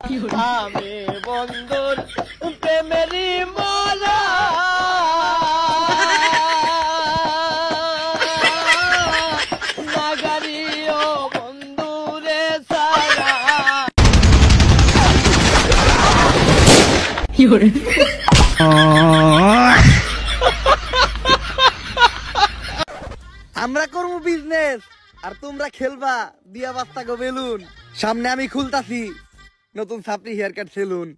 আমি বন্ধুর প্রেমেরই মালা নাগারি ও বন্ধুরে সারা আমরা করবো বিজনেস আর তোমরা খেলবা দিয়া বাস্তা গো বেলুন। সামনে আমি খুলতাছি নতুন সাপড়ি hair cut salon.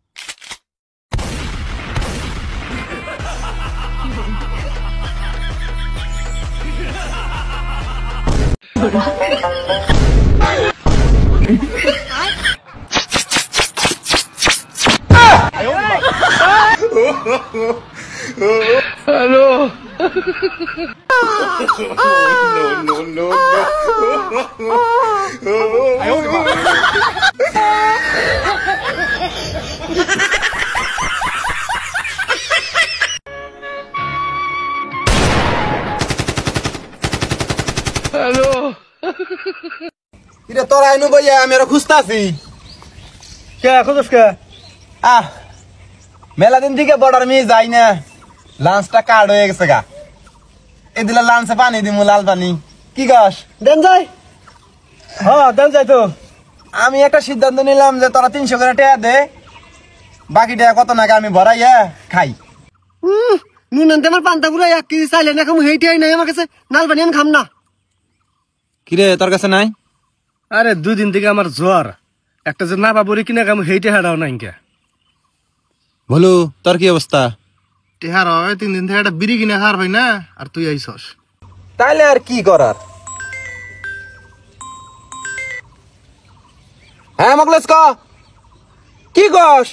Hello No. Hello কিরে তোরা আইনু ভাইয়া আমি আরো খুঁজতাছি। কে খুঁজছ কে? মেলা দিন থেকে বর্ডার মেয়ে যাই না, লাঞ্চটা কার্ড হয়ে গেছে গা। এদিকে লাঞ্চে পানি দিমু, লাল পানি। কি গাছ দেন যাই? হ্যাঁ দেন যাই তো। আমি একটা সিদ্ধান্ত নিলাম যে তোরা 300 করে টাকা দে, বাকি টাকা কত নাকি আমি ভরাইয়া খাই। নুন আনতে আমার পান্তা পুরো 1 কেজি চাইলে না খামু, হেইটাই নাই আমার কাছে। নাল পানি আমি খাম না। কিরে তোর কাছে নাই? আরে 2 দিন থেকে আমার জ্বর, একটা যে না পাবরি কিনা কাম হেইটে হারাও না ইনকা। বলু তোর কি অবস্থা? টেহার হয় 3 দিন থেকে একটা বিড়ি কিনে খাওয়ার হয় না, আর তুই আইছস। তাইলে আর কি করার? হ্যাঁ মকলেশ ক, কি কস?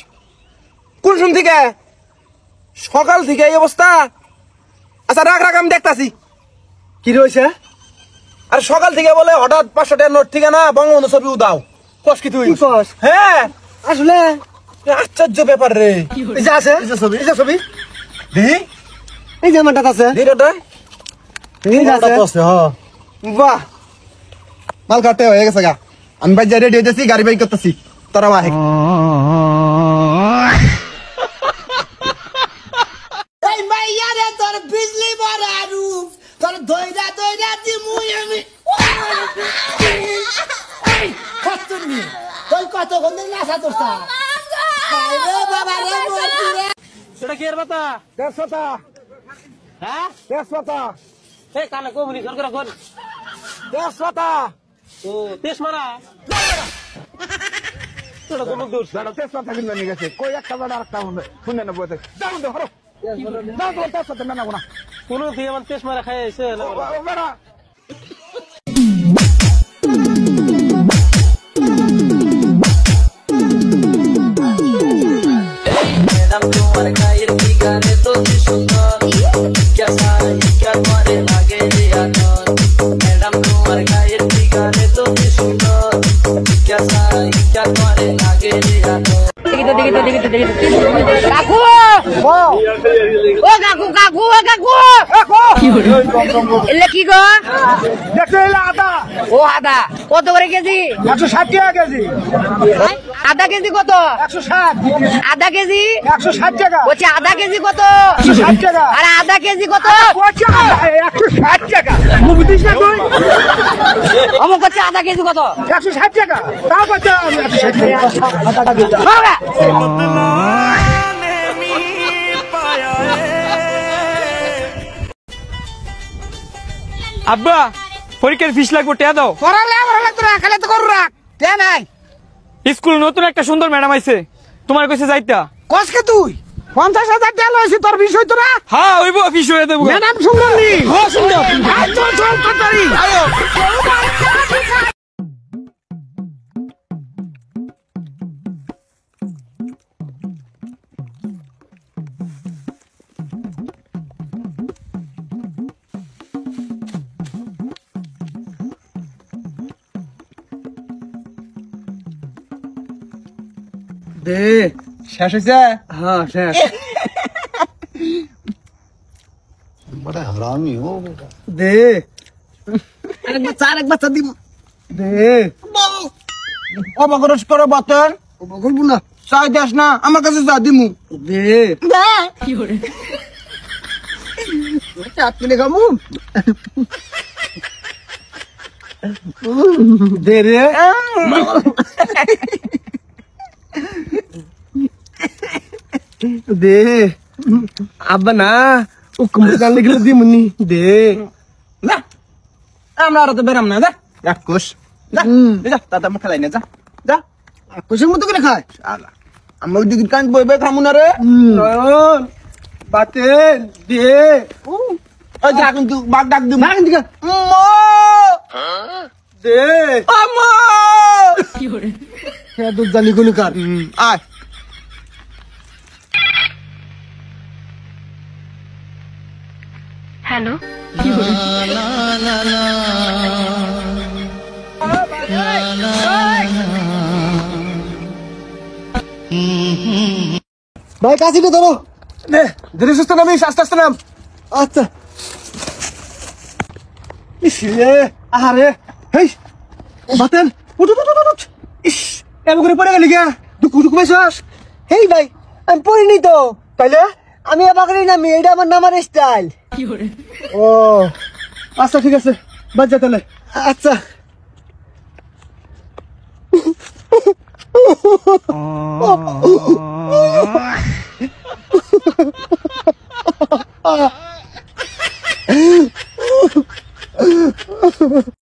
কোন শুন থেকে? সকাল থেকে এই অবস্থা? আচ্ছা রাখ রাখ, আমি দেখতাছি। কি রইছে? আর সকাল থেকে বলে হঠাৎ 500 টাকার নোট থেকে না বঙ্গবন্ধু ছবি উদাও। কস কি তুই? কি কস? হ্যাঁ আসলে আশ্চর্য ব্যাপার রে। এই যে আছে, এই যে ছবি, এই যে ছবি। দেখি এই যে আমারটা আছে। দেখটা এই যে আছে। হ্যাঁ বাহ, মাল কাটতে হয়ে গেছে গা। আমি বাইরে রেডি হইতেছি, গাড়ি বাইক করতেছি। তোরা মা এই মাইয়া রে তোর বিজলি বড়া রূপ তোর দইরা দইরা দিমু আমি এই কতনি তুই কত গন্ডে নাসা তোরছা আরে বাবা রে মোরে সেটা কি এর বাতা? 150 টা। হ্যাঁ 150 টা। এই কানে কবুনি সরকার কোন 150 টা। ও তেজ মারা তোরা কোন দূর 150 টা কিনবে নিয়ে গেছে। কই একটা বড় আরেকটা হবে। শুনে না বইতে। দাও দে হরো। দাও তো 150 টা না না। কোন দিয়ে আমার তেজ মারা খাই আইছে না বেড়া। मैडम तुम्हार गायर की गाने तो की सुंदर क्या सारी क्या तुम्हारे लागे रे आनंद मैडम तुम्हार गायर की गाने तो की सुंदर क्या सारी क्या तुम्हारे लागे रे आनंद কাকু ও কাকু কাকু ও কাকু এলে কি গো দেখতে এলে আদা। ও আদা কত করে কেজি 160 টাকা কেজি। আধা কেজি কত 160। আধা কেজি 160 টাকা। বলছি আধা কেজি কত 160 টাকা। আর আধা কেজি কত 160 টাকা। মুখ দিস না তুই। আমার কাছে আধা কেজি কত 160 টাকা। তাও কত? 160 টাকা। বাবা আব্বা পরীক্ষার ফিস লাগবে, টিয়া দাও। পড়ালে আমার লাগতো না, খালি তো করু রাখ তে নাই স্কুল নতুন একটা সুন্দর ম্যাডাম আইছে, তোমার কাছে যাইতা। কসকে তুই 50,000 টাকা লইছি তোর বিষয় তো না হ্যাঁ ওইব ফিস হয়ে দেবো। ম্যাডাম সুন্দর নি হ্যাঁ সুন্দর। চল চল তাড়াতাড়ি আয়ো দে। শেষ হয়েছে? হ্যাঁ শেষ। বড় হারামি ও বেটা। দে। আরেক বাচ্চা দিব। দে। অবকরস করো বতন, করবো না চাই দেস না আমার কাছে যা দিমু দে চাটনি খামু দে রে দে আব্বা না ও কুমড়ান লিখলে দিমুনি দে যা আমরা আর তো বেরাম না যা রাক্ষস যা যা তাতে আমার খেলাই না যা যা খুশির মতো করে খায় আমরা ওই দিকে কান বই বই খামু না রে নয়ন বাতেন দে ওই যা কিন্তু বাঘ ডাক দিমু না কিন্তু দে আমা হ্যাঁ দুধ জানি কোনো কার আয় হ্যালো ভাই কাছিটা ধরো দে ধীরে সুস্থ নামিস আস্তে আস্তে নাম আচ্ছা ইস রে আহারে হেই বাতেন উঠ উঠ উঠ উঠ ইস এমন করে পড়ে গেলি গা দুঃখ দুঃখ পাইছস হেই ভাই আমি পড়িনি তো তাইলে আমি আবাকরি নামি এটা আমার নামার স্টাইল ও আচ্ছা ঠিক আছে বাদ যা তাহলে আচ্ছা